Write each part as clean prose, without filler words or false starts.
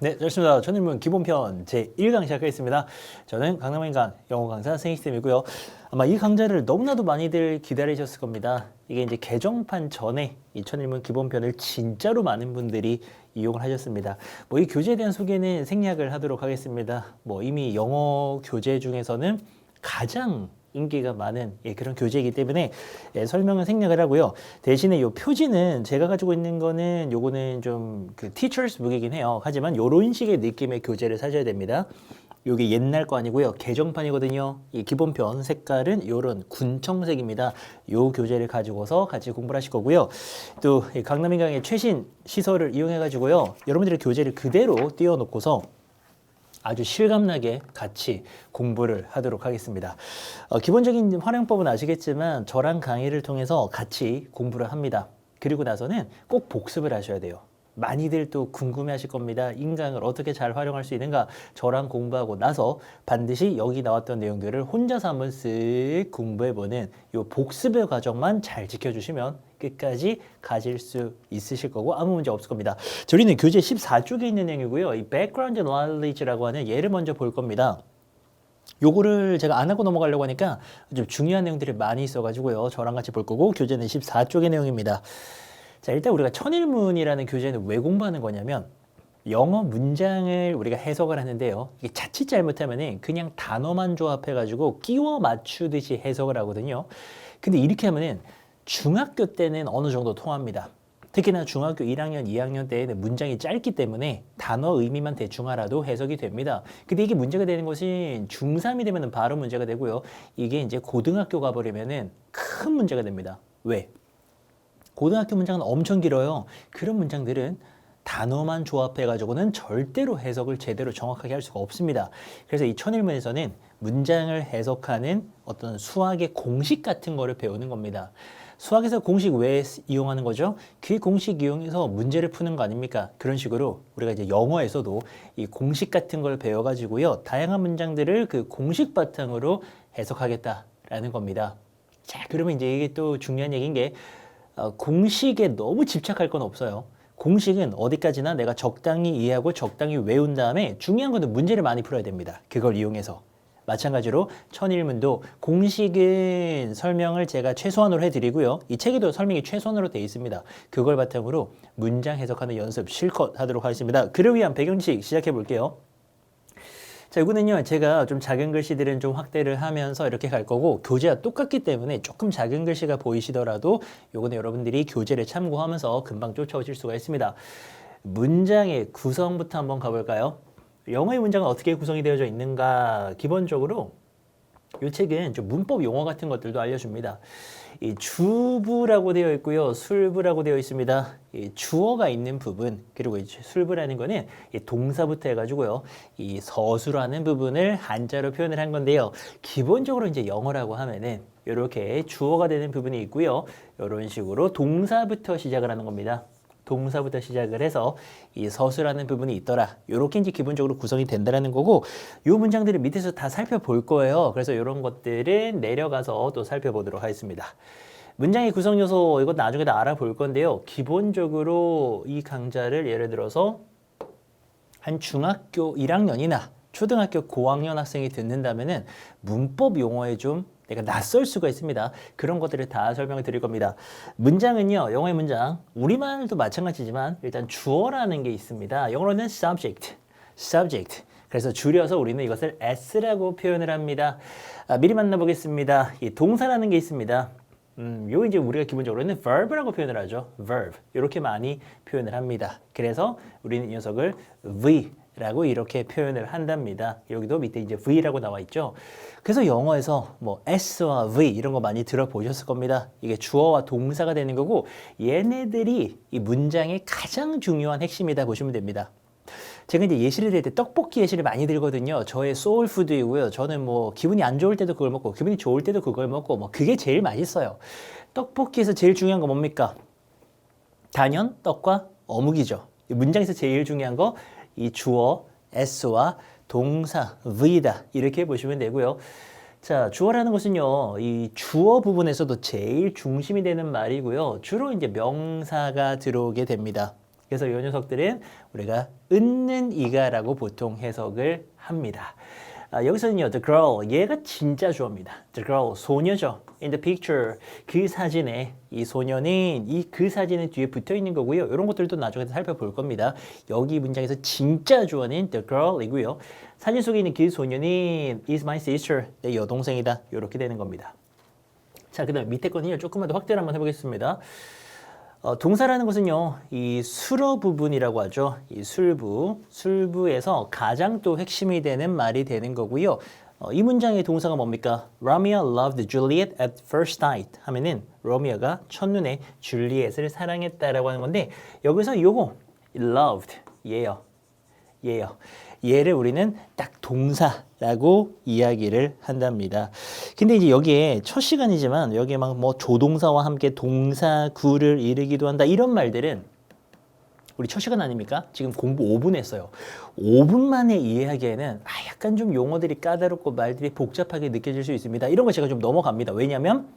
네, 좋습니다. 천일문 기본편 제1강 시작하겠습니다. 저는 강남인강 영어 강사 생익쌤이고요. 아마 이 강좌를 너무나도 많이들 기다리셨을 겁니다. 이게 이제 개정판 전에 이 천일문 기본편을 진짜로 많은 분들이 이용을 하셨습니다. 이 교재에 대한 소개는 생략을 하도록 하겠습니다. 이미 영어 교재 중에서는 가장 인기가 많은 그런 교재이기 때문에 설명은 생략을 하고요. 대신에 이 표지는 제가 가지고 있는 거는 요거는 좀 그 티처스 북이긴 해요. 하지만 요런 식의 느낌의 교재를 사셔야 됩니다. 요게 옛날 거 아니고요. 개정판이거든요. 이 기본편 색깔은 요런 군청색입니다. 요 교재를 가지고서 같이 공부를 하실 거고요. 또 강남인강의 최신 시설을 이용해 가지고요. 여러분들의 교재를 그대로 띄워놓고서 아주 실감나게 같이 공부를 하도록 하겠습니다. 기본적인 활용법은 아시겠지만 저랑 강의를 통해서 같이 공부를 합니다. 그리고 나서는 꼭 복습을 하셔야 돼요. 많이들 또 궁금해 하실 겁니다. 인강을 어떻게 잘 활용할 수 있는가? 저랑 공부하고 나서 반드시 여기 나왔던 내용들을 혼자서 한번 쓱 공부해보는 이 복습의 과정만 잘 지켜주시면 끝까지 가질 수 있으실 거고 아무 문제 없을 겁니다. 저희는 교재 14쪽에 있는 내용이고요. 이 background knowledge라고 하는 예를 먼저 볼 겁니다. 요거를 제가 안 하고 넘어가려고 하니까 좀 중요한 내용들이 많이 있어가지고요. 저랑 같이 볼 거고 교재는 14쪽의 내용입니다. 자, 일단 우리가 천일문이라는 교재는 왜 공부하는 거냐면 영어 문장을 우리가 해석을 하는데요. 이게 자칫 잘못하면 그냥 단어만 조합해가지고 끼워 맞추듯이 해석을 하거든요. 근데 이렇게 하면은 중학교 때는 어느 정도 통합니다. 특히나 중학교 1학년, 2학년 때에는 문장이 짧기 때문에 단어 의미만 대충 알아도 해석이 됩니다. 근데 이게 문제가 되는 것이 중3이 되면 바로 문제가 되고요. 이게 이제 고등학교 가버리면은 큰 문제가 됩니다. 왜? 고등학교 문장은 엄청 길어요. 그런 문장들은 단어만 조합해가지고는 절대로 해석을 제대로 정확하게 할 수가 없습니다. 그래서 이 천일문에서는 문장을 해석하는 어떤 수학의 공식 같은 거를 배우는 겁니다. 수학에서 공식 왜 이용하는 거죠? 그 공식 이용해서 문제를 푸는 거 아닙니까? 그런 식으로 우리가 이제 영어에서도 이 공식 같은 걸 배워가지고요. 다양한 문장들을 그 공식 바탕으로 해석하겠다라는 겁니다. 자, 그러면 이제 이게 또 중요한 얘기인 게 공식에 너무 집착할 건 없어요. 공식은 어디까지나 내가 적당히 이해하고 적당히 외운 다음에 중요한 건 문제를 많이 풀어야 됩니다. 그걸 이용해서. 마찬가지로 천일문도 공식은 설명을 제가 최소한으로 해드리고요. 이 책에도 설명이 최소한으로 되어 있습니다. 그걸 바탕으로 문장 해석하는 연습 실컷 하도록 하겠습니다. 그를 위한 배경지식 시작해 볼게요. 자, 이거는요, 제가 좀 작은 글씨들은 좀 확대를 하면서 이렇게 갈 거고, 교재와 똑같기 때문에 조금 작은 글씨가 보이시더라도, 요거는 여러분들이 교재를 참고하면서 금방 쫓아오실 수가 있습니다. 문장의 구성부터 한번 가볼까요? 영어의 문장은 어떻게 구성이 되어져 있는가? 기본적으로 이 책은 좀 문법 용어 같은 것들도 알려줍니다. 이 주부라고 되어 있고요. 술부라고 되어 있습니다. 이 주어가 있는 부분, 그리고 이 술부라는 거는 이 동사부터 해가지고요. 이 서술하는 부분을 한자로 표현을 한 건데요. 기본적으로 이제 영어라고 하면은 이렇게 주어가 되는 부분이 있고요. 이런 식으로 동사부터 시작을 하는 겁니다. 동사부터 시작을 해서 이 서술하는 부분이 있더라. 이렇게 이제 기본적으로 구성이 된다라는 거고, 이 문장들을 밑에서 다 살펴볼 거예요. 그래서 이런 것들은 내려가서 또 살펴보도록 하겠습니다. 문장의 구성 요소, 이건 나중에 다 알아볼 건데요. 기본적으로 이 강좌를 예를 들어서 한 중학교 1학년이나 초등학교 고학년 학생이 듣는다면은 문법 용어에 좀 내가 낯설 수가 있습니다. 그런 것들을 다 설명을 드릴 겁니다. 문장은요, 영어의 문장, 우리말도 마찬가지지만 일단 주어라는 게 있습니다. 영어로는 subject. 그래서 줄여서 우리는 이것을 s라고 표현을 합니다. 미리 만나보겠습니다. 이 동사라는 게 있습니다. 요 이제 우리가 기본적으로는 verb라고 표현을 하죠. verb. 이렇게 많이 표현을 합니다. 그래서 우리는 이 녀석을 V라고 이렇게 표현을 한답니다. 여기도 밑에 이제 V라고 나와 있죠. 그래서 영어에서 S와 V 이런 거 많이 들어보셨을 겁니다. 이게 주어와 동사가 되는 거고 얘네들이 이 문장의 가장 중요한 핵심이다 보시면 됩니다. 제가 이제 예시를 들 때 떡볶이 예시를 많이 들거든요. 저의 소울푸드이고요. 저는 기분이 안 좋을 때도 그걸 먹고 기분이 좋을 때도 그걸 먹고 그게 제일 맛있어요. 떡볶이에서 제일 중요한 거 뭡니까? 단연 떡과 어묵이죠. 문장에서 제일 중요한 거 이 주어 S와 동사 V다 이렇게 보시면 되고요. 자, 주어라는 것은요, 이 주어 부분에서도 제일 중심이 되는 말이고요. 주로 이제 명사가 들어오게 됩니다. 그래서 이 녀석들은 우리가 은는 이가라고 보통 해석을 합니다. 여기서는요, the girl, 얘가 진짜 주어입니다. The girl, 소녀죠. In the picture, 그 사진에 이 소녀는 그 사진의 뒤에 붙어 있는 거고요. 이런 것들도 나중에 살펴볼 겁니다. 여기 문장에서 진짜 주어는 the girl이고요. 사진 속에 있는 그 소녀는 is my sister, 내 여동생이다. 이렇게 되는 겁니다. 자, 그 다음 밑에 거는요, 조금만 더 확대를 한번 해보겠습니다. 동사라는 것은요, 이 수로 부분이라고 하죠. 이 술부에서 가장 또 핵심이 되는 말이 되는 거고요. 이 문장의 동사가 뭡니까? Romeo loved Juliet at first sight 하면은 로미오가 첫눈에 줄리엣을 사랑했다라고 하는 건데 여기서 요거 loved 얘요. 얘를 우리는 딱 동사라고 이야기를 한답니다. 근데 이제 여기에 첫 시간이지만 여기에 막 뭐 조동사와 함께 동사 구를 이루기도 한다 이런 말들은 우리 첫 시간 아닙니까? 지금 공부 5분 했어요. 5분 만에 이해하기에는 약간 좀 용어들이 까다롭고 말들이 복잡하게 느껴질 수 있습니다. 이런 거 제가 좀 넘어갑니다. 왜냐하면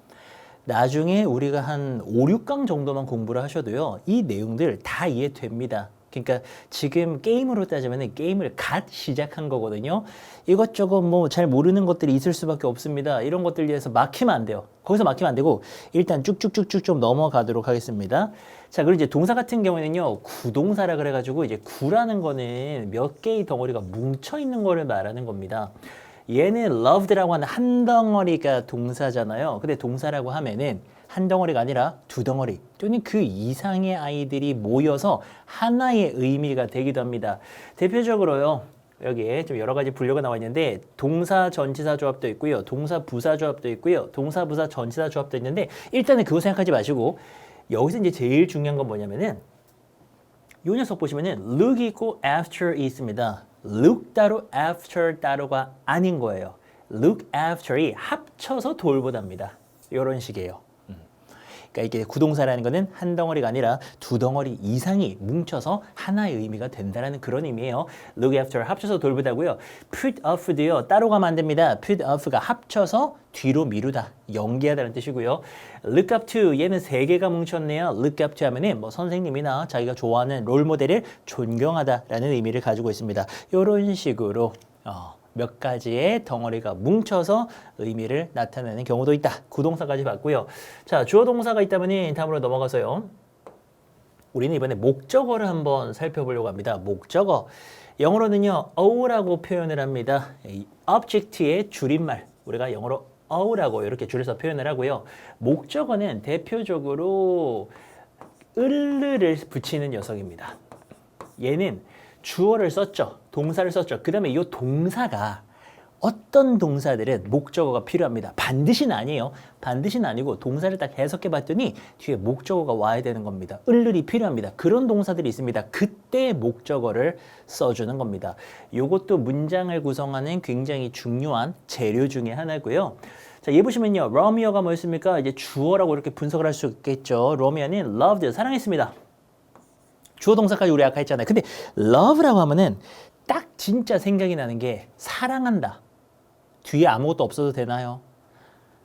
나중에 우리가 한 5, 6강 정도만 공부를 하셔도요. 이 내용들 다 이해됩니다. 그러니까 지금 게임으로 따지면 게임을 갓 시작한 거거든요. 이것저것 뭐 잘 모르는 것들이 있을 수밖에 없습니다. 이런 것들 위해서 막히면 안 돼요. 거기서 막히면 안 되고 일단 쭉쭉쭉쭉 좀 넘어가도록 하겠습니다. 자, 그리고 이제 동사 같은 경우에는요. 구동사라 그래가지고 이제 구라는 거는 몇 개의 덩어리가 뭉쳐 있는 거를 말하는 겁니다. 얘는 loved라고 하는 한 덩어리가 동사잖아요. 근데 동사라고 하면은 한 덩어리가 아니라 두 덩어리 또는 그 이상의 아이들이 모여서 하나의 의미가 되기도 합니다. 대표적으로요. 여기에 좀 여러 가지 분류가 나와 있는데 동사 전치사 조합도 있고요. 동사 부사 조합도 있고요. 동사 부사 전치사 조합도 있는데 일단은 그거 생각하지 마시고 여기서 이제 제일 중요한 건 뭐냐면은 요 녀석 보시면은 look 있고 after이 있습니다. look 따로 after 따로가 아닌 거예요. look after이 합쳐서 돌보답니다. 이런 식이에요. 그러니까 이게 구동사라는 거는 한 덩어리가 아니라 두 덩어리 이상이 뭉쳐서 하나의 의미가 된다는 그런 의미예요. look after 합쳐서 돌보다고요. put off도요. 따로 가면 안 됩니다. put off가 합쳐서 뒤로 미루다, 연기하다는 뜻이고요. look up to 얘는 세 개가 뭉쳤네요. look up to 하면은 뭐 선생님이나 자기가 좋아하는 롤 모델을 존경하다라는 의미를 가지고 있습니다. 이런 식으로 몇 가지의 덩어리가 뭉쳐서 의미를 나타내는 경우도 있다. 구동사까지 봤고요. 자, 주어 동사가 있다면 다음으로 넘어가서요. 우리는 이번에 목적어를 한번 살펴보려고 합니다. 목적어. 영어로는요. O라고 표현을 합니다. 이 object의 줄임말. 우리가 영어로 O라고 이렇게 줄여서 표현을 하고요. 목적어는 대표적으로 을을 붙이는 녀석입니다. 얘는 주어를 썼죠. 동사를 썼죠. 그 다음에 이 동사가 어떤 동사들은 목적어가 필요합니다. 반드시는 아니에요. 반드시는 아니고 동사를 딱 해석해 봤더니 뒤에 목적어가 와야 되는 겁니다. 을을이 필요합니다. 그런 동사들이 있습니다. 그때 목적어를 써주는 겁니다. 이것도 문장을 구성하는 굉장히 중요한 재료 중에 하나고요. 자, 얘 보시면요. 로미오가 뭐였습니까? 이제 주어라고 이렇게 분석을 할 수 있겠죠. 로미오는 loved, 사랑했습니다. 주어 동사까지 우리 아까 했잖아요. 근데 love라고 하면은 딱 진짜 생각이 나는 게 사랑한다. 뒤에 아무것도 없어도 되나요?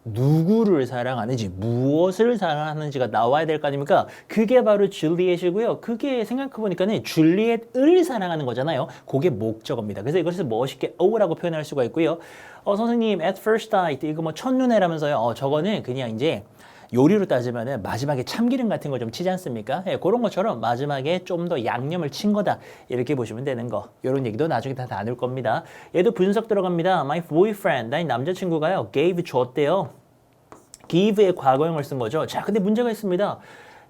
누구를 사랑하는지, 무엇을 사랑하는지가 나와야 될 거 아닙니까? 그게 바로 줄리엣이고요. 그게 생각해보니까는 줄리엣을 사랑하는 거잖아요. 그게 목적어입니다. 그래서 이것을 멋있게 O라고 표현할 수가 있고요. 선생님, at first sight, 이거 뭐 첫눈에라면서요. 저거는 그냥 이제 요리로 따지면은 마지막에 참기름 같은 거 좀 치지 않습니까? 그런 것처럼 마지막에 좀 더 양념을 친 거다. 이렇게 보시면 되는 거. 이런 얘기도 나중에 다 나눌 겁니다. 얘도 분석 들어갑니다. My boyfriend, 나의 남자친구가요. gave 줬대요. give의 과거형을 쓴 거죠. 자, 근데 문제가 있습니다.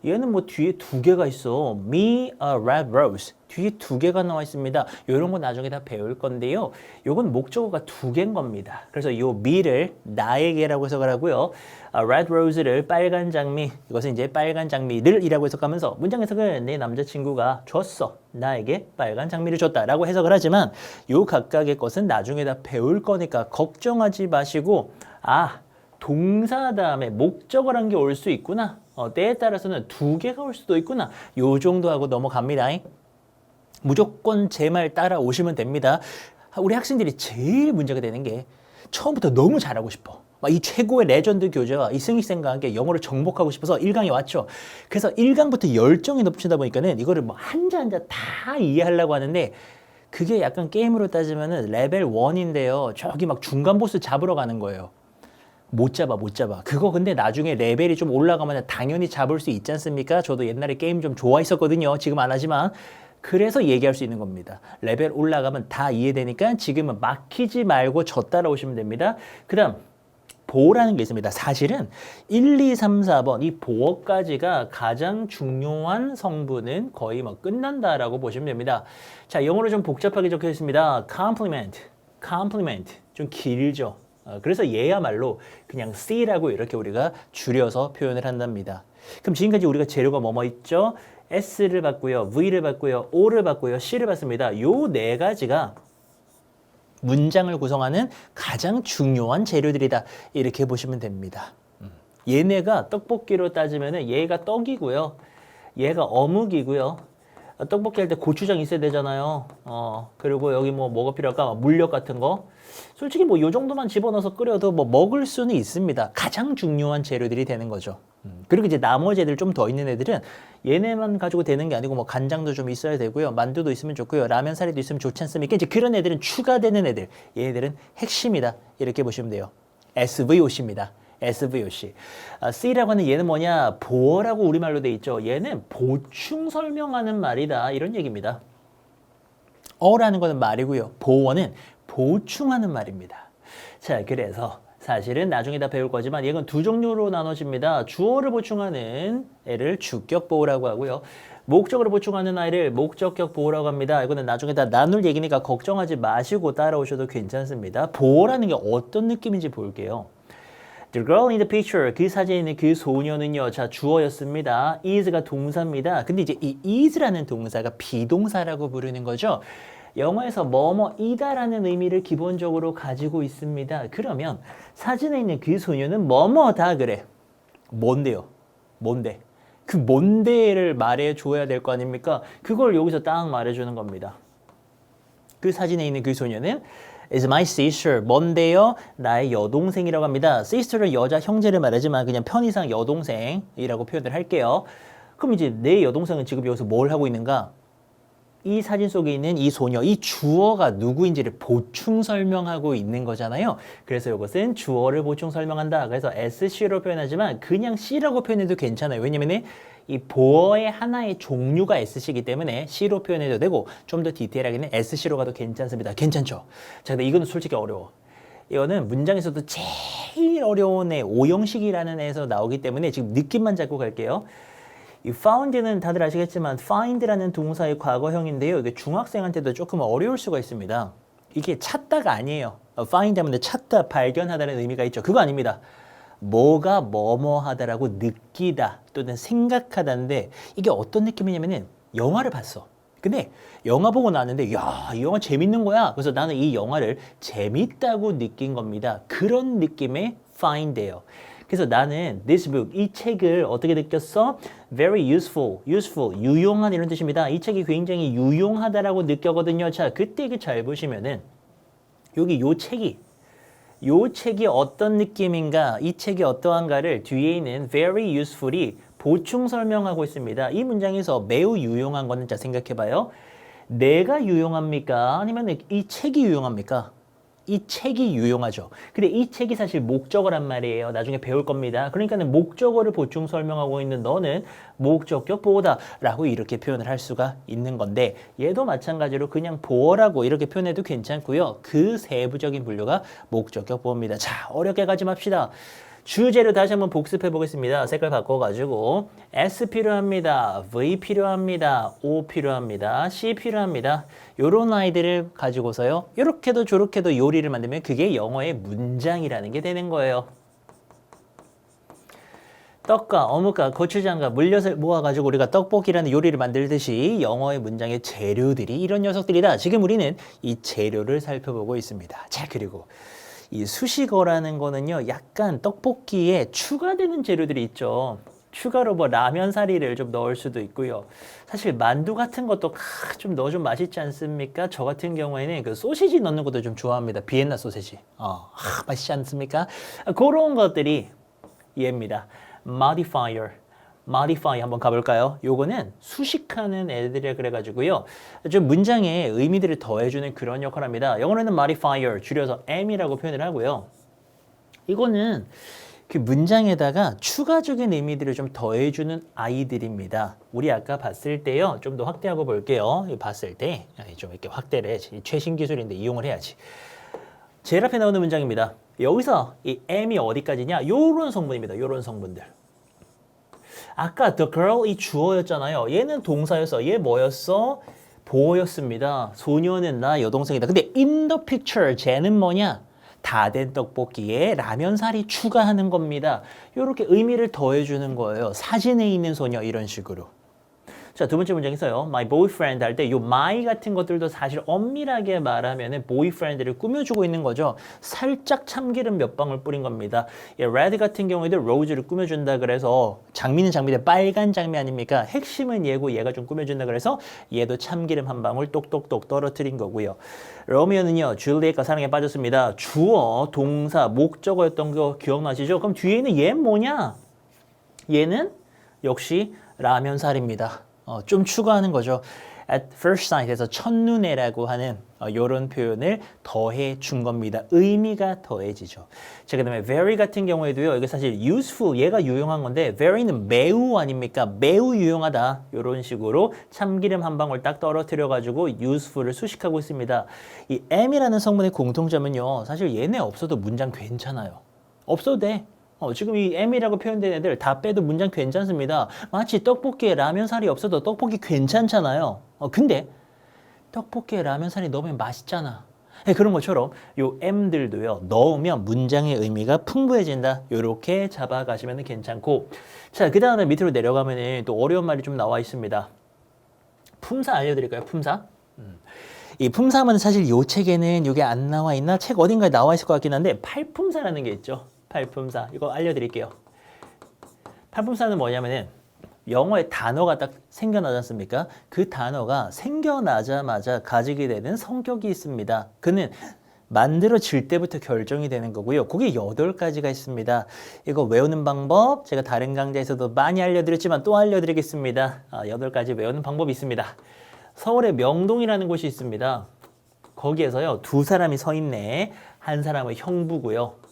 얘는 뭐 뒤에 두 개가 있어. Me a red rose. 뒤에 두 개가 나와 있습니다. 이런 거 나중에 다 배울 건데요. 요건 목적어가 두 개인 겁니다. 그래서 요 me를 나에게라고 해석을 하고요. red rose를 빨간 장미. 이것은 이제 빨간 장미를 이라고 해석하면서 문장 해석은 내 남자친구가 줬어. 나에게 빨간 장미를 줬다라고 해석을 하지만 요 각각의 것은 나중에 다 배울 거니까 걱정하지 마시고 동사 다음에 목적어란 게 올 수 있구나. 때에 따라서는 두 개가 올 수도 있구나. 요 정도 하고 넘어갑니다. 무조건 제 말 따라오시면 됩니다. 우리 학생들이 제일 문제가 되는 게 처음부터 너무 잘하고 싶어. 막 이 최고의 레전드 교재가 이 승익생과 함께 영어를 정복하고 싶어서 1강에 왔죠. 그래서 1강부터 열정이 넘치다 보니까는 이거를 뭐 한자 한자 다 이해하려고 하는데 그게 약간 게임으로 따지면은 레벨 1인데요. 저기 막 중간 보스 잡으러 가는 거예요. 못 잡아. 그거 근데 나중에 레벨이 좀 올라가면 당연히 잡을 수 있지 않습니까? 저도 옛날에 게임 좀 좋아했었거든요. 지금 안 하지만. 그래서 얘기할 수 있는 겁니다. 레벨 올라가면 다 이해되니까 지금은 막히지 말고 저 따라오시면 됩니다. 그 다음 보어라는 게 있습니다. 사실은 1, 2, 3, 4번 이 보어까지가 가장 중요한 성분은 거의 뭐 끝난다라고 보시면 됩니다. 자, 영어로 좀 복잡하게 적혀 있습니다. compliment 좀 길죠. 그래서 얘야말로 그냥 C라고 이렇게 우리가 줄여서 표현을 한답니다. 그럼 지금까지 우리가 재료가 뭐뭐 있죠? S를 봤고요, V를 봤고요, O를 봤고요, C를 봤습니다. 요 네 가지가 문장을 구성하는 가장 중요한 재료들이다. 이렇게 보시면 됩니다. 얘네가 떡볶이로 따지면은 얘가 떡이고요. 얘가 어묵이고요. 떡볶이 할 때 고추장 있어야 되잖아요. 그리고 여기 뭐가 필요할까? 물엿 같은 거. 솔직히 뭐 요 정도만 집어넣어서 끓여도 뭐 먹을 수는 있습니다. 가장 중요한 재료들이 되는 거죠. 그리고 이제 나머지 애들 좀 더 있는 애들은 얘네만 가지고 되는 게 아니고 뭐 간장도 좀 있어야 되고요. 만두도 있으면 좋고요. 라면 사리도 있으면 좋지 않습니까? 이제 그런 애들은 추가되는 애들. 얘네들은 핵심이다. 이렇게 보시면 돼요. SVOC입니다. SVOC. C라고 하는 얘는 뭐냐? 보어라고 우리말로 돼 있죠. 얘는 보충 설명하는 말이다. 이런 얘기입니다. 어라는 거는 말이고요. 보어는 보충하는 말입니다. 자, 그래서 사실은 나중에 다 배울 거지만 이건 두 종류로 나눠집니다. 주어를 보충하는 애를 주격 보어라고 하고요. 목적어를 보충하는 아이를 목적격 보어라고 합니다. 이거는 나중에 다 나눌 얘기니까 걱정하지 마시고 따라오셔도 괜찮습니다. 보어라는 게 어떤 느낌인지 볼게요. The girl in the picture, 그 사진에 있는 그 소녀는요. 자, 주어였습니다. is가 동사입니다. 근데 이제 이 is라는 동사가 비동사라고 부르는 거죠. 영어에서 뭐뭐이다라는 의미를 기본적으로 가지고 있습니다. 그러면 사진에 있는 그 소녀는 뭐뭐다 그래. 뭔데요? 뭔데? 그 뭔데를 말해줘야 될 거 아닙니까? 그걸 여기서 딱 말해주는 겁니다. 그 사진에 있는 그 소녀는 is my sister. 뭔데요? 나의 여동생이라고 합니다. sister는 여자 형제를 말하지만 그냥 편의상 여동생이라고 표현을 할게요. 그럼 이제 내 여동생은 지금 여기서 뭘 하고 있는가? 이 사진 속에 있는 이 소녀, 이 주어가 누구인지를 보충 설명하고 있는 거잖아요. 그래서 이것은 주어를 보충 설명한다. 그래서 SC로 표현하지만 그냥 C라고 표현해도 괜찮아요. 왜냐면 이 보어의 하나의 종류가 SC이기 때문에 C로 표현해도 되고 좀 더 디테일하게는 SC로 가도 괜찮습니다. 괜찮죠? 자, 근데 이거는 솔직히 어려워. 이거는 문장에서도 제일 어려운 애, 오형식이라는 애에서 나오기 때문에 지금 느낌만 잡고 갈게요. 이 found는 다들 아시겠지만 find라는 동사의 과거형인데요. 이게 중학생한테도 조금 어려울 수가 있습니다. 이게 찾다가 아니에요. find 하면 찾다, 발견하다는 의미가 있죠. 그거 아닙니다. 뭐가 뭐뭐 하다라고 느끼다 또는 생각하다인데 이게 어떤 느낌이냐면은 영화를 봤어. 근데 영화 보고 나왔는데 야, 이 영화 재밌는 거야. 그래서 나는 이 영화를 재밌다고 느낀 겁니다. 그런 느낌의 find예요. 그래서 나는 this book, 이 책을 어떻게 느꼈어? Very useful, 유용한 이런 뜻입니다. 이 책이 굉장히 유용하다라고 느꼈거든요. 자, 그때 잘 보시면은 여기 요 책이 어떤 느낌인가, 이 책이 어떠한가를 뒤에 있는 very useful이 보충 설명하고 있습니다. 이 문장에서 매우 유용한 거는 자 생각해봐요. 내가 유용합니까? 아니면 이 책이 유용합니까? 이 책이 유용하죠. 근데 이 책이 사실 목적어란 말이에요. 나중에 배울 겁니다. 그러니까는 목적어를 보충 설명하고 있는 너는 목적격 보어다라고 이렇게 표현을 할 수가 있는 건데 얘도 마찬가지로 그냥 보어라고 이렇게 표현해도 괜찮고요. 그 세부적인 분류가 목적격 보어입니다. 자, 어렵게 가지 맙시다. 주제를 다시 한번 복습해 보겠습니다. 색깔 바꿔가지고 S 필요합니다. V 필요합니다. O 필요합니다. C 필요합니다. 요런 아이들을 가지고서요. 요렇게도 저렇게도 요리를 만들면 그게 영어의 문장이라는 게 되는 거예요. 떡과 어묵과 고추장과 물엿을 모아가지고 우리가 떡볶이라는 요리를 만들듯이 영어의 문장의 재료들이 이런 녀석들이다. 지금 우리는 이 재료를 살펴보고 있습니다. 자, 그리고 이 수식어라는 거는요, 약간 떡볶이에 추가되는 재료들이 있죠. 추가로 뭐 라면 사리를 좀 넣을 수도 있고요. 사실 만두 같은 것도 좀 넣어주면 맛있지 않습니까? 저 같은 경우에는 그 소시지 넣는 것도 좀 좋아합니다. 비엔나 소시지. 맛있지 않습니까? 그런 것들이 얘입니다. modifier. modify 한번 가볼까요? 요거는 수식하는 애들이라 그래가지고요. 좀 문장에 의미들을 더해주는 그런 역할을 합니다. 영어로는 modifier, 줄여서 M이라고 표현을 하고요. 이거는 그 문장에다가 추가적인 의미들을 좀 더해주는 아이들입니다. 우리 아까 봤을 때요. 좀 더 확대하고 볼게요. 봤을 때 좀 이렇게 확대를 해야지. 최신 기술인데 이용을 해야지. 제일 앞에 나오는 문장입니다. 여기서 이 M이 어디까지냐? 요런 성분입니다. 요런 성분들. 아까 the girl 이 주어였잖아요. 얘는 동사였어. 얘 뭐였어? 보어였습니다. 소녀는 나 여동생이다. 근데 in the picture 쟤는 뭐냐? 다 된 떡볶이에 라면사리 추가하는 겁니다. 이렇게 의미를 더해주는 거예요. 사진에 있는 소녀 이런 식으로. 자, 두 번째 문장에서요. My boyfriend 할 때 요 my 같은 것들도 사실 엄밀하게 말하면은 boyfriend를 꾸며주고 있는 거죠. 살짝 참기름 몇 방울 뿌린 겁니다. red 같은 경우에도 rose를 꾸며준다 그래서 장미는 장미인데 빨간 장미 아닙니까? 핵심은 얘고 얘가 좀 꾸며준다 그래서 얘도 참기름 한 방울 똑똑똑 떨어뜨린 거고요. 로미오는요. 줄리엣과 사랑에 빠졌습니다. 주어, 동사, 목적어였던 거 기억나시죠? 그럼 뒤에는 얘 뭐냐? 얘는 역시 라면살입니다. 좀 추가하는 거죠. At first sight에서 첫눈에라고 하는 이런 표현을 더해 준 겁니다. 의미가 더해지죠. 자, 그 다음에 very 같은 경우에도요. 이게 사실 useful, 얘가 유용한 건데 very는 매우 아닙니까? 매우 유용하다. 이런 식으로 참기름 한 방울 딱 떨어뜨려가지고 useful을 수식하고 있습니다. 이 am이라는 성분의 공통점은요. 사실 얘네 없어도 문장 괜찮아요. 없어도 돼. 지금 이 M이라고 표현된 애들 다 빼도 문장 괜찮습니다. 마치 떡볶이에 라면살이 없어도 떡볶이 괜찮잖아요. 근데 떡볶이에 라면살이 넣으면 맛있잖아. 그런 것처럼 요 M들도요. 넣으면 문장의 의미가 풍부해진다. 요렇게 잡아가시면 괜찮고. 자, 그 다음에 밑으로 내려가면 또 어려운 말이 좀 나와 있습니다. 품사 알려드릴까요? 품사? 이 품사하면 사실 요 책에는 이게 안 나와 있나? 책 어딘가에 나와 있을 것 같긴 한데 팔품사라는 게 있죠. 팔품사 이거 알려드릴게요. 팔품사는 뭐냐면은 영어에 단어가 딱 생겨나지 않습니까? 그 단어가 생겨나자마자 가지게 되는 성격이 있습니다. 그는 만들어질 때부터 결정이 되는 거고요. 그게 8가지가 있습니다. 이거 외우는 방법 제가 다른 강좌에서도 많이 알려드렸지만 또 알려드리겠습니다. 8가지 외우는 방법이 있습니다. 서울에 명동이라는 곳이 있습니다. 거기에서요. 2사람이 서 있네. 한 사람은 형부고요.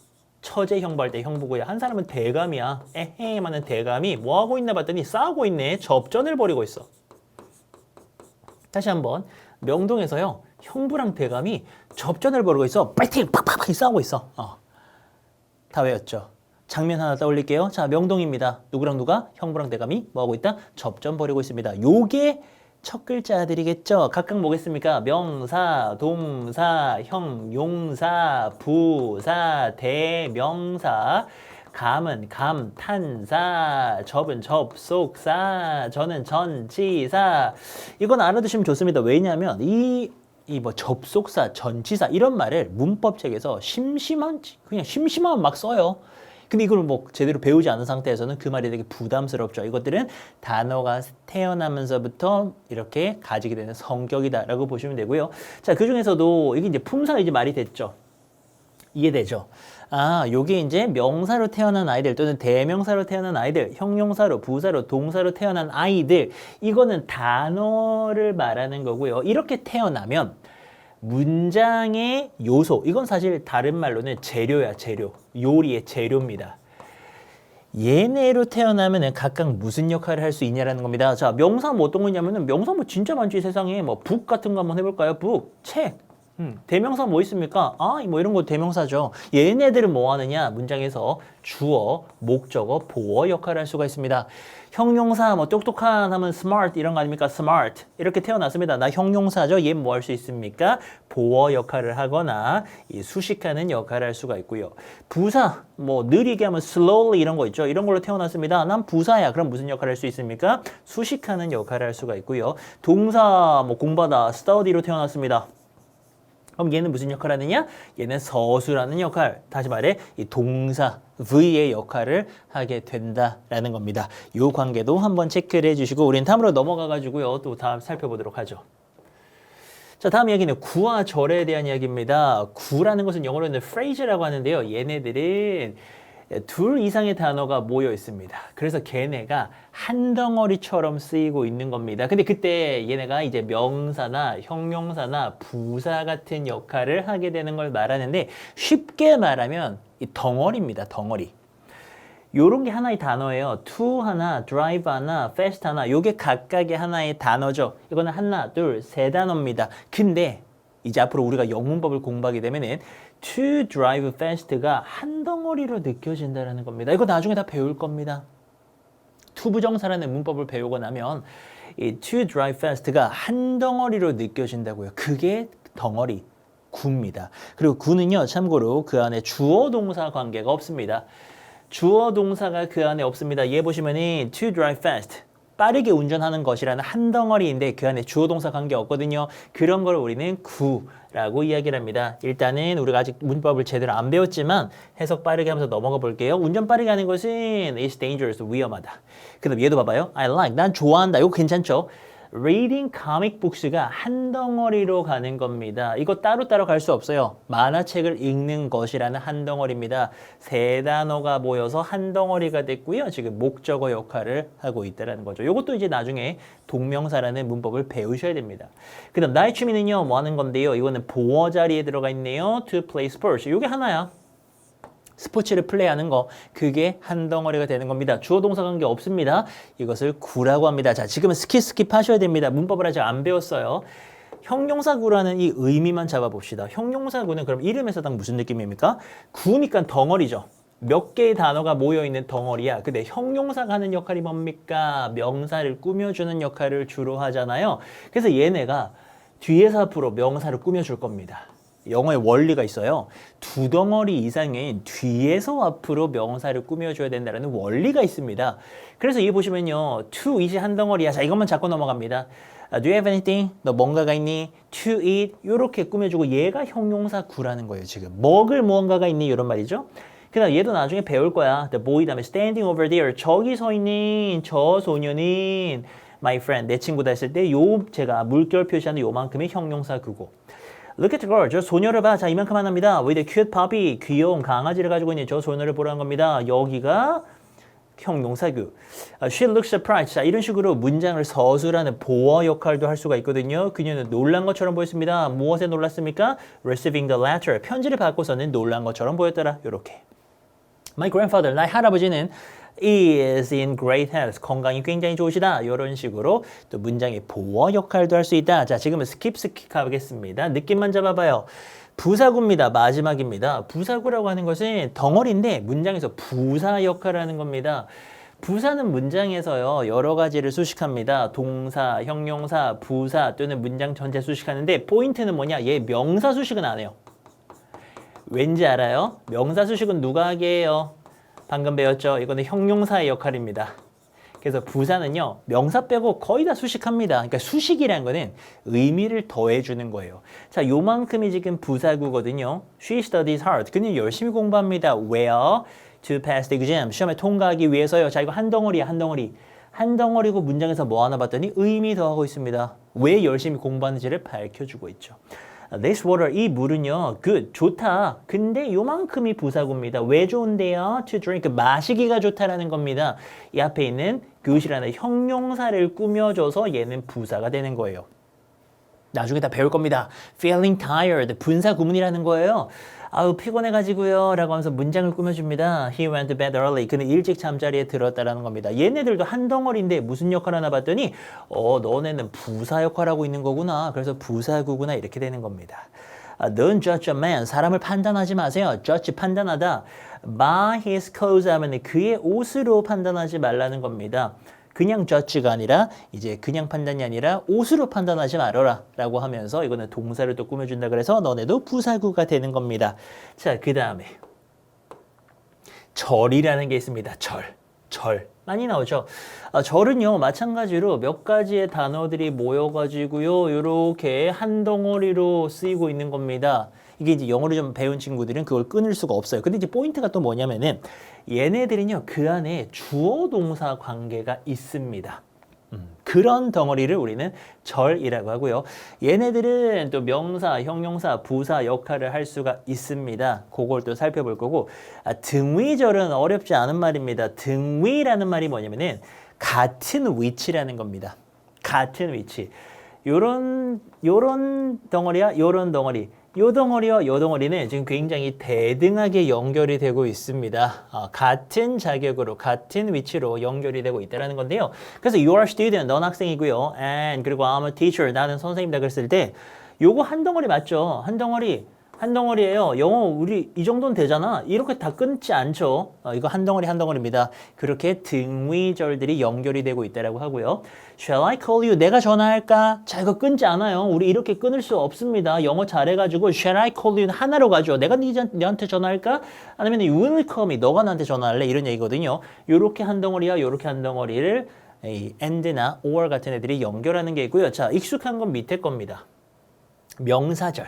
처제 형부할 때 형부고요. 한 사람은 대감이야. 에헤 하는 대감이 뭐하고 있나 봤더니 싸우고 있네. 접전을 벌이고 있어. 다시 한번 명동에서요. 형부랑 대감이 접전을 벌이고 있어. 파이팅! 팍팍팍 싸우고 있어. 다 외웠죠. 장면 하나 떠올릴게요. 자, 명동입니다. 누구랑 누가? 형부랑 대감이 뭐하고 있다? 접전 벌이고 있습니다. 요게 첫 글자들이겠죠. 각각 뭐겠습니까? 명사, 동사, 형용사, 부사, 대명사, 감은 감탄사, 접은 접속사, 저는 전치사. 이건 알아두시면 좋습니다. 왜냐하면 이 뭐 접속사, 전치사 이런 말을 문법책에서 그냥 심심하면 막 써요. 근데 이걸 뭐 제대로 배우지 않은 상태에서는 그 말이 되게 부담스럽죠. 이것들은 단어가 태어나면서부터 이렇게 가지게 되는 성격이다라고 보시면 되고요. 자, 그 중에서도 이게 이제 품사가 이제 말이 됐죠. 이해되죠? 요게 이제 명사로 태어난 아이들 또는 대명사로 태어난 아이들, 형용사로, 부사로, 동사로 태어난 아이들, 이거는 단어를 말하는 거고요. 이렇게 태어나면 문장의 요소, 이건 사실 다른 말로는 재료야, 재료. 요리의 재료입니다. 얘네로 태어나면 각각 무슨 역할을 할 수 있냐라는 겁니다. 자, 명사 뭐 어떤 거냐면은 명사 뭐 진짜 많지 세상에. 뭐 북 같은 거 한번 해볼까요? 북, 책. 대명사 뭐 있습니까? 뭐 이런 거 대명사죠. 얘네들은 뭐 하느냐? 문장에서 주어, 목적어, 보어 역할을 할 수가 있습니다. 형용사 뭐 똑똑한 하면 smart 이런 거 아닙니까? smart 이렇게 태어났습니다. 나 형용사죠. 얘 뭐 할 수 있습니까? 보어 역할을 하거나 이 수식하는 역할을 할 수가 있고요. 부사 뭐 느리게 하면 slowly 이런 거 있죠. 이런 걸로 태어났습니다. 난 부사야. 그럼 무슨 역할을 할 수 있습니까? 수식하는 역할을 할 수가 있고요. 동사 뭐 공부하다 study로 태어났습니다. 그럼 얘는 무슨 역할을 하느냐? 얘는 서술하는 역할, 다시 말해 이 동사 V의 역할을 하게 된다라는 겁니다. 이 관계도 한번 체크를 해주시고 우리는 다음으로 넘어가가지고요. 또 다음 살펴보도록 하죠. 자, 다음 이야기는 구와 절에 대한 이야기입니다. 구라는 것은 영어로는 phrase라고 하는데요. 얘네들은 둘 이상의 단어가 모여 있습니다. 그래서 걔네가 한 덩어리처럼 쓰이고 있는 겁니다. 근데 그때 얘네가 이제 명사나 형용사나 부사 같은 역할을 하게 되는 걸 말하는데 쉽게 말하면 이 덩어리입니다. 덩어리. 요런 게 하나의 단어예요. to 하나, drive 하나, fast 하나. 요게 각각의 하나의 단어죠. 이거는 하나, 둘, 세 단어입니다. 근데 이제 앞으로 우리가 영문법을 공부하게 되면은 to drive fast가 한 덩어리로 느껴진다는 겁니다. 이거 나중에 다 배울 겁니다. to 부정사라는 문법을 배우고 나면 이 to drive fast가 한 덩어리로 느껴진다고요. 그게 덩어리, 구입니다. 그리고 구는요, 참고로 그 안에 주어 동사 관계가 없습니다. 주어 동사가 그 안에 없습니다. 얘 보시면은 to drive fast, 빠르게 운전하는 것이라는 한 덩어리인데 그 안에 주어 동사 관계 없거든요. 그런 걸 우리는 구라고 이야기를 합니다. 일단은 우리가 아직 문법을 제대로 안 배웠지만 해석 빠르게 하면서 넘어가 볼게요. 운전 빠르게 하는 것은 is dangerous, 위험하다. 그 다음 얘도 봐봐요. I like, 난 좋아한다. 이거 괜찮죠? reading comic books가 한 덩어리로 가는 겁니다. 이거 따로따로 갈 수 없어요. 만화책을 읽는 것이라는 한 덩어리입니다. 세 단어가 모여서 한 덩어리가 됐고요. 지금 목적어 역할을 하고 있다는 거죠. 이것도 이제 나중에 동명사라는 문법을 배우셔야 됩니다. 그 다음 나의 취미는요. 뭐 하는 건데요. 이거는 보어 자리에 들어가 있네요. to play sports. 이게 하나야. 스포츠를 플레이하는 거, 그게 한 덩어리가 되는 겁니다. 주어 동사 관계 없습니다. 이것을 구라고 합니다. 자, 지금은 스킵 하셔야 됩니다. 문법을 아직 안 배웠어요. 형용사 구라는 이 의미만 잡아봅시다. 형용사 구는 그럼 이름에서 딱 무슨 느낌입니까? 구니까 덩어리죠. 몇 개의 단어가 모여있는 덩어리야. 근데 형용사가 하는 역할이 뭡니까? 명사를 꾸며주는 역할을 주로 하잖아요. 그래서 얘네가 뒤에서 앞으로 명사를 꾸며줄 겁니다. 영어의 원리가 있어요. 두 덩어리 이상인 뒤에서 앞으로 명사를 꾸며줘야 된다는 원리가 있습니다. 그래서 이 보시면요. to eat이 한 덩어리야. 자, 이것만 잡고 넘어갑니다. Do you have anything? 너 뭔가가 있니? To eat. 이렇게 꾸며주고 얘가 형용사 구라는 거예요. 지금 먹을 무언가가 있니? 이런 말이죠. 그 다음 얘도 나중에 배울 거야. The boy 다음에 standing over there. 저기 서 있는 저 소녀는 my friend. 내 친구다 했을 때 요 제가 물결 표시하는 요만큼의 형용사 구고. Look at the girl. 저 소녀를 봐. 자, 이만큼 합니다. With a cute puppy. 귀여운 강아지를 가지고 있는 저 소녀를 보라는 겁니다. 여기가 형용사구. She looks surprised. 자, 이런 식으로 문장을 서술하는 보어 역할도 할 수가 있거든요. 그녀는 놀란 것처럼 보였습니다. 무엇에 놀랐습니까? Receiving the letter. 편지를 받고서는 놀란 것처럼 보였더라. 요렇게. My grandfather. 나의 할아버지는 is in great health. 건강이 굉장히 좋으시다. 이런 식으로 또 문장의 보어 역할도 할 수 있다. 자, 지금은 스킵 하겠습니다. 느낌만 잡아봐요. 부사구입니다. 마지막입니다. 부사구라고 하는 것은 덩어리인데 문장에서 부사 역할을 하는 겁니다. 부사는 문장에서요. 여러 가지를 수식합니다. 동사, 형용사, 부사 또는 문장 전체 수식하는데 포인트는 뭐냐? 얘 명사 수식은 안 해요. 왠지 알아요? 명사 수식은 누가 하게 해요? 방금 배웠죠? 이거는 형용사의 역할입니다. 그래서 부사는요. 명사 빼고 거의 다 수식합니다. 그러니까 수식이라는 거는 의미를 더해주는 거예요. 자, 요만큼이 지금 부사구거든요. She studies hard. 그는 열심히 공부합니다. Where? To pass the exam. 시험에 통과하기 위해서요. 자, 이거 한 덩어리야. 한 덩어리. 한 덩어리고 문장에서 뭐 하나 봤더니 의미 더하고 있습니다. 왜 열심히 공부하는지를 밝혀주고 있죠. This water, 이 물은요, good, 좋다. 근데 요만큼이 부사구입니다. 왜 좋은데요? To drink, 마시기가 좋다라는 겁니다. 이 앞에 있는 good이라는 형용사를 꾸며줘서 얘는 부사가 되는 거예요. 나중에 다 배울 겁니다. Feeling tired, 분사 구문이라는 거예요. 아우 피곤해가지고요 라고 하면서 문장을 꾸며줍니다. He went to bed early. 그는 일찍 잠자리에 들었다라는 겁니다. 얘네들도 한 덩어리인데 무슨 역할 하나 봤더니 너네는 부사 역할하고 있는 거구나. 그래서 부사구구나 이렇게 되는 겁니다. Don't judge a man. 사람을 판단하지 마세요. judge 판단하다. By his clothes 하면 그의 옷으로 판단하지 말라는 겁니다. 그냥 judge가 아니라 이제 그냥 판단이 아니라 옷으로 판단하지 말아라 라고 하면서 이거는 동사를 또 꾸며준다 그래서 너네도 부사구가 되는 겁니다. 자, 그 다음에 절이라는 게 있습니다. 절. 많이 나오죠. 절은요, 마찬가지로 몇 가지의 단어들이 모여가지고요, 요렇게 한 덩어리로 쓰이고 있는 겁니다. 이게 이제 영어를 좀 배운 친구들은 그걸 끊을 수가 없어요. 근데 이제 포인트가 또 뭐냐면은 얘네들은요, 그 안에 주어 동사 관계가 있습니다. 그런 덩어리를 우리는 절이라고 하고요. 얘네들은 또 명사, 형용사, 부사 역할을 할 수가 있습니다. 그걸 또 살펴볼 거고, 등위절은 어렵지 않은 말입니다. 등위라는 말이 뭐냐면은 같은 위치라는 겁니다. 같은 위치. 요런 덩어리야, 요런 덩어리. 요 덩어리와 요 덩어리는 지금 굉장히 대등하게 연결이 되고 있습니다. 같은 자격으로, 같은 위치로 연결이 되고 있다는 건데요. 그래서 you are a student, 넌 학생이고요. And 그리고 I'm a teacher, 나는 선생님이다 그랬을 때 요거 한 덩어리 맞죠? 한 덩어리예요. 영어 우리 이 정도는 되잖아. 이렇게 다 끊지 않죠. 이거 한 덩어리입니다. 그렇게 등위절들이 연결이 되고 있다라고 하고요. Shall I call you? 내가 전화할까? 자, 이거 끊지 않아요. 우리 이렇게 끊을 수 없습니다. 영어 잘해가지고 Shall I call you? 하나로 가죠. 내가 너한테 전화할까? 아니면 You will call me. 너가 나한테 전화할래? 이런 얘기거든요. 요렇게 한 덩어리와 요렇게 한 덩어리를 and나 or 같은 애들이 연결하는 게 있고요. 자, 익숙한 건 밑에 겁니다. 명사절.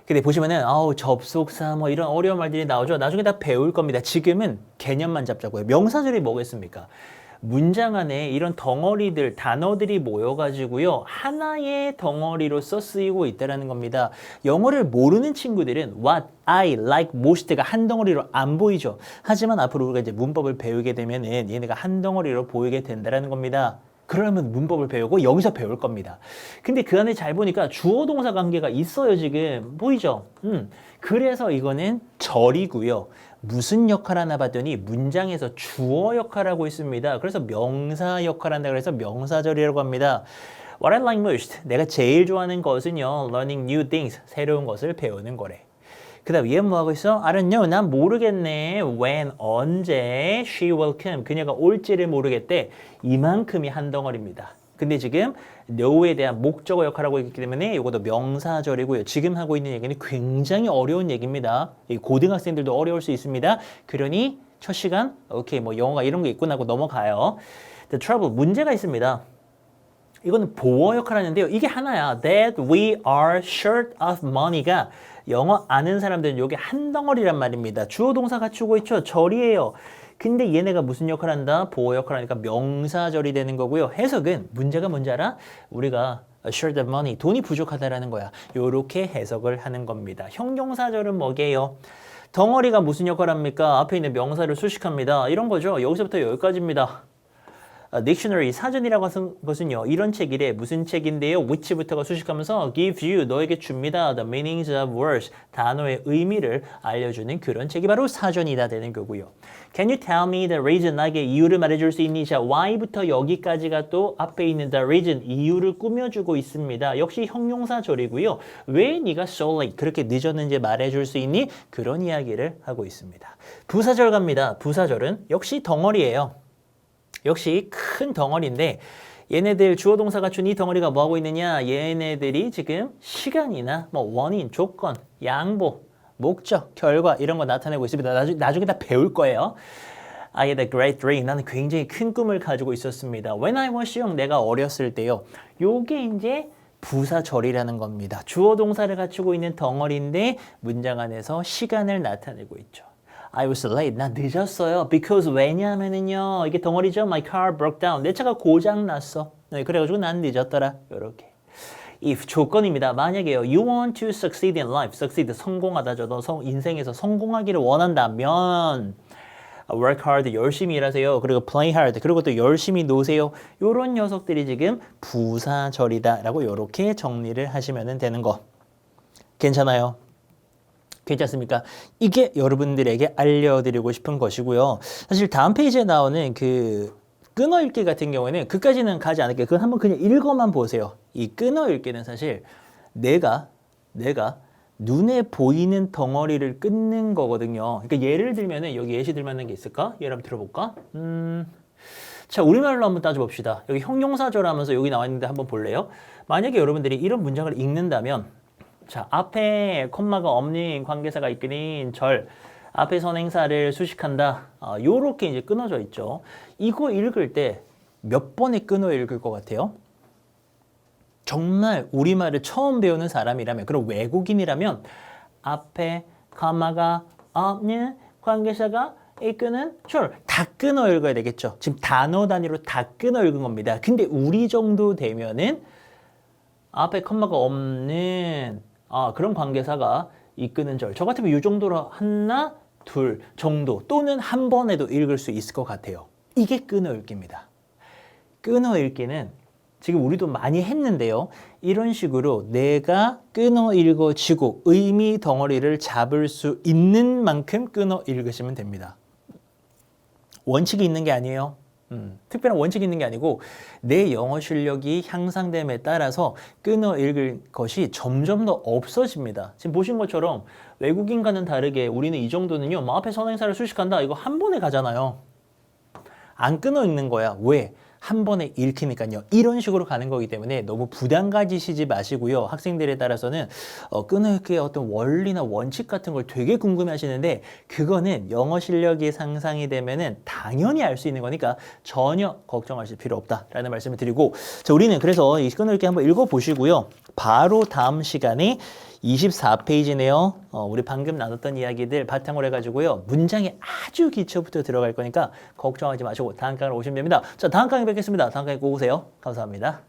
근데 보시면은 접속사 뭐 이런 어려운 말들이 나오죠. 나중에 다 배울 겁니다. 지금은 개념만 잡자고요. 명사절이 뭐겠습니까? 문장 안에 이런 덩어리들, 단어들이 모여가지고요. 하나의 덩어리로서 쓰이고 있다는 겁니다. 영어를 모르는 친구들은 what, I, like, most가 한 덩어리로 안 보이죠. 하지만 앞으로 우리가 이제 문법을 배우게 되면은 얘네가 한 덩어리로 보이게 된다는 겁니다. 그러면 문법을 배우고 여기서 배울 겁니다. 근데 그 안에 잘 보니까 주어 동사 관계가 있어요, 지금. 보이죠? 그래서 이거는 절이고요. 무슨 역할 하나 봤더니 문장에서 주어 역할하고 있습니다. 그래서 명사 역할한다 그래서 명사절이라고 합니다. What I like most, 내가 제일 좋아하는 것은요, learning new things, 새로운 것을 배우는 거래. 그 다음 얘는 뭐하고 있어? I don't know, 난 모르겠네. When, 언제 she will come, 그녀가 올지를 모르겠대. 이만큼이 한 덩어리입니다. 근데 지금 know에 대한 목적어 역할을 하고 있기 때문에 이것도 명사절이고요. 지금 하고 있는 얘기는 굉장히 어려운 얘기입니다. 고등학생들도 어려울 수 있습니다. 그러니 첫 시간 오케이 뭐 영어가 이런 게 있구나 하고 넘어가요. The trouble, 문제가 있습니다. 이거는 보어 역할을 하는데요. 이게 하나야. That we are short of money가 영어 아는 사람들은 이게 한 덩어리란 말입니다. 주어 동사 갖추고 있죠. 절이에요. 근데 얘네가 무슨 역할을 한다? 보어 역할을 하니까 명사절이 되는 거고요. 해석은 문제가 뭔지 알아? 우리가 short of money, 돈이 부족하다라는 거야. 요렇게 해석을 하는 겁니다. 형용사절은 뭐게요? 덩어리가 무슨 역할을 합니까? 앞에 있는 명사를 수식합니다. 이런 거죠. 여기서부터 여기까지입니다. 딕셔너리, 사전이라고 하는 것은요. 이런 책이래. 무슨 책인데요? which부터가 수식하면서 give you, 너에게 줍니다. the meanings of words, 단어의 의미를 알려주는 그런 책이 바로 사전이다 되는 거고요. Can you tell me the reason? 나에게 이유를 말해줄 수 있니? 자, why부터 여기까지가 또 앞에 있는 the reason, 이유를 꾸며주고 있습니다. 역시 형용사절이고요. 왜 네가 so late, 그렇게 늦었는지 말해줄 수 있니? 그런 이야기를 하고 있습니다. 부사절 갑니다. 부사절은 역시 덩어리예요. 역시 큰 덩어리인데 얘네들 주어 동사 갖춘 이 덩어리가 뭐하고 있느냐? 얘네들이 지금 시간이나 뭐 원인, 조건, 양보, 목적, 결과 이런 거 나타내고 있습니다. 나중에 다 배울 거예요. I had a great dream. 나는 굉장히 큰 꿈을 가지고 있었습니다. When I was young, 내가 어렸을 때요. 요게 이제 부사절이라는 겁니다. 주어 동사를 갖추고 있는 덩어리인데 문장 안에서 시간을 나타내고 있죠. I was late. 나 늦었어요. Because 왜냐하면은요. 이게 덩어리죠. My car broke down. 내 차가 고장 났어. 네, 그래가지고 난 늦었더라. 요렇게. If 조건입니다. 만약에요. You want to succeed in life. Succeed 성공하다죠. 너 인생에서 성공하기를 원한다면 work hard 열심히 일하세요. 그리고 play hard 그리고 또 열심히 노세요. 요런 녀석들이 지금 부사절이다라고 요렇게 정리를 하시면 되는 거. 괜찮아요? 괜찮습니까? 이게 여러분들에게 알려드리고 싶은 것이고요. 사실 다음 페이지에 나오는 그 끊어읽기 같은 경우에는 그까지는 가지 않을게요. 그건 한번 그냥 읽어만 보세요. 이 끊어읽기는 사실 내가 눈에 보이는 덩어리를 끊는 거거든요. 그러니까 예를 들면은 여기 예시 들 만한 게 있을까? 예를 한번 들어볼까? 자, 우리말로 한번 따져봅시다. 여기 형용사절 하면서 여기 나와 있는데 한번 볼래요? 만약에 여러분들이 이런 문장을 읽는다면 자, 앞에 콤마가 없는 관계사가 있긴 절 앞에 선행사를 수식한다. 요렇게 이제 끊어져 있죠. 이거 읽을 때 몇 번에 끊어 읽을 것 같아요? 정말 우리말을 처음 배우는 사람이라면, 그럼 외국인이라면 앞에 가마가 없는 관계사가 이끄는 줄 다 끊어 읽어야 되겠죠. 지금 단어 단위로 다 끊어 읽은 겁니다. 근데 우리 정도 되면은 앞에 컴마가 없는 그런 관계사가 이끄는 절. 저 같으면 이 정도로 하나, 둘 정도 또는 한 번에도 읽을 수 있을 것 같아요. 이게 끊어 읽기입니다. 끊어 읽기는 지금 우리도 많이 했는데요. 이런 식으로 내가 끊어 읽어지고 의미 덩어리를 잡을 수 있는 만큼 끊어 읽으시면 됩니다. 원칙이 있는 게 아니에요. 특별한 원칙이 있는 게 아니고 내 영어 실력이 향상됨에 따라서 끊어 읽을 것이 점점 더 없어집니다. 지금 보신 것처럼 외국인과는 다르게 우리는 이 정도는요. 뭐 앞에 선행사를 수식한다. 이거 한 번에 가잖아요. 안 끊어 읽는 거야. 왜? 한 번에 읽히니까요. 이런 식으로 가는 거기 때문에 너무 부담 가지시지 마시고요. 학생들에 따라서는 끊어읽기의 어떤 원리나 원칙 같은 걸 되게 궁금해 하시는데 그거는 영어 실력이 상상이 되면은 당연히 알 수 있는 거니까 전혀 걱정하실 필요 없다라는 말씀을 드리고 자, 우리는 그래서 이 끊어읽기 한번 읽어보시고요. 바로 다음 시간에 24페이지네요. 우리 방금 나눴던 이야기들 바탕으로 해가지고요. 문장의 아주 기초부터 들어갈 거니까 걱정하지 마시고 다음 강의로 오시면 됩니다. 자, 다음 강의 뵙겠습니다. 다음 강의 꼭 오세요. 감사합니다.